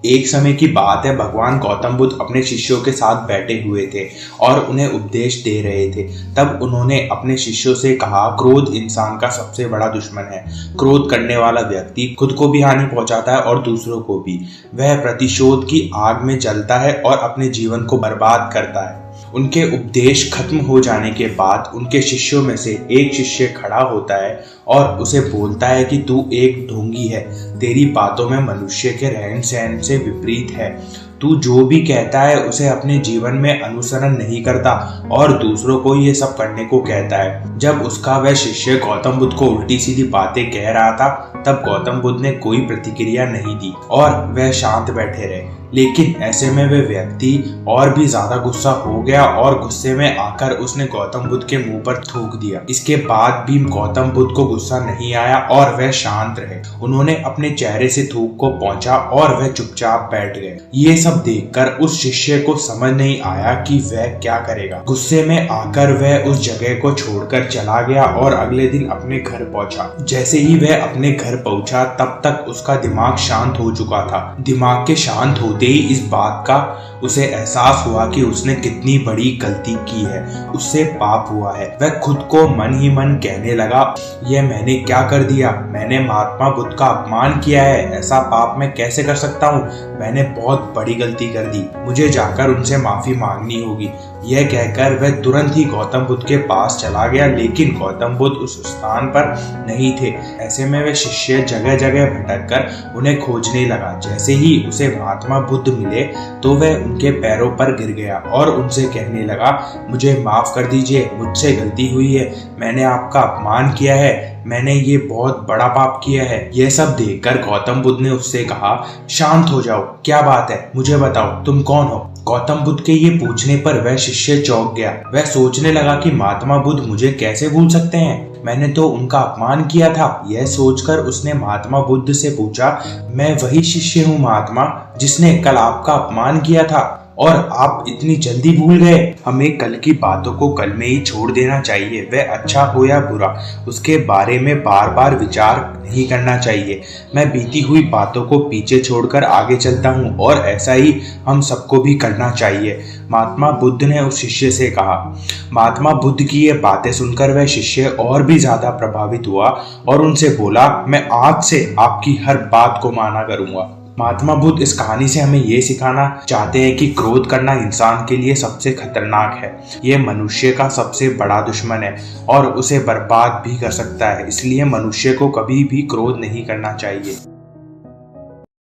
एक समय की बात है, भगवान गौतम बुद्ध अपने शिष्यों के साथ बैठे हुए थे और उन्हें उपदेश दे रहे थे। तब उन्होंने अपने शिष्यों से कहा, क्रोध इंसान का सबसे बड़ा दुश्मन है। क्रोध करने वाला व्यक्ति खुद को भी हानि पहुंचाता है और दूसरों को भी। वह प्रतिशोध की आग में जलता है और अपने जीवन को बर्बाद करता है। उनके उपदेश खत्म हो जाने के बाद उनके शिष्यों में से एक शिष्य खड़ा होता है और उसे बोलता है कि तू एक ढोंगी है, तेरी बातों में मनुष्य के रहन सहन से विपरीत है। तू जो भी कहता है उसे अपने जीवन में अनुसरण नहीं करता और दूसरों को ये सब करने को कहता है। जब उसका वह शिष्य गौतम बुद्ध को उल्टी सीधी बातें कह रहा था, तब गौतम बुद्ध ने कोई प्रतिक्रिया नहीं दी और वह शांत बैठे रहे। लेकिन ऐसे में वह व्यक्ति और भी ज्यादा गुस्सा हो गया और गुस्से में आकर उसने गौतम बुद्ध के मुंह पर थूक दिया। इसके बाद भी गौतम बुद्ध को गुस्सा नहीं आया और वह शांत रहे। उन्होंने अपने चेहरे से थूक को पोंछा और वह चुपचाप बैठ गए। ये सब देखकर उस शिष्य को समझ नहीं आया कि वह क्या करेगा। गुस्से में आकर वह उस जगह को छोड़कर चला गया और अगले दिन अपने घर पहुंचा। जैसे ही वह अपने घर पहुंचा, तब तक उसका दिमाग शांत हो चुका था। दिमाग के शांत होते ही इस बात का उसे एहसास हुआ कि उसने कितनी बड़ी गलती की है, उससे पाप हुआ है। वह खुद को मन ही मन कहने लगा, यह मैंने क्या कर दिया? मैंने महात्मा बुद्ध का अपमान किया है। ऐसा पाप मैं कैसे कर सकता हूँ? मैंने बहुत बड़ी गलती कर दी, मुझे जाकर उनसे माफी मांगनी होगी। यह कहकर वह तुरंत ही गौतम बुद्ध के पास चला गया, लेकिन गौतम बुद्ध उस स्थान पर नहीं थे। ऐसे में वह शिष्य जगह जगह भटक कर उन्हें खोजने लगा। जैसे ही उसे महात्मा बुद्ध मिले तो वह उनके पैरों पर गिर गया और उनसे कहने लगा, मुझे माफ कर दीजिए, मुझसे गलती हुई है, मैंने आपका अपमान किया है, मैंने ये बहुत बड़ा पाप किया है। यह सब देखकर गौतम बुद्ध ने उससे कहा, शांत हो जाओ, क्या बात है, मुझे बताओ, तुम कौन हो? गौतम बुद्ध के ये पूछने पर वह शिष्य चौंक गया। वह सोचने लगा कि महात्मा बुद्ध मुझे कैसे भूल सकते हैं, मैंने तो उनका अपमान किया था। यह सोचकर उसने महात्मा बुद्ध से पूछा, मैं वही शिष्य हूँ महात्मा, जिसने कल आपका अपमान किया था और आप इतनी जल्दी भूल गए। हमें कल की बातों को कल में ही छोड़ देना चाहिए। वह अच्छा हो या बुरा, उसके बारे में बार बार विचार नहीं करना चाहिए। मैं बीती हुई बातों को पीछे छोड़कर आगे चलता हूँ और ऐसा ही हम सबको भी करना चाहिए, महात्मा बुद्ध ने उस शिष्य से कहा। महात्मा बुद्ध की ये बातें सुनकर वह शिष्य और भी ज्यादा प्रभावित हुआ और उनसे बोला, मैं आज से आपकी हर बात को माना करूंगा। महात्मा बुद्ध इस कहानी से हमें ये सिखाना चाहते हैं कि क्रोध करना इंसान के लिए सबसे खतरनाक है। ये मनुष्य का सबसे बड़ा दुश्मन है और उसे बर्बाद भी कर सकता है। इसलिए मनुष्य को कभी भी क्रोध नहीं करना चाहिए।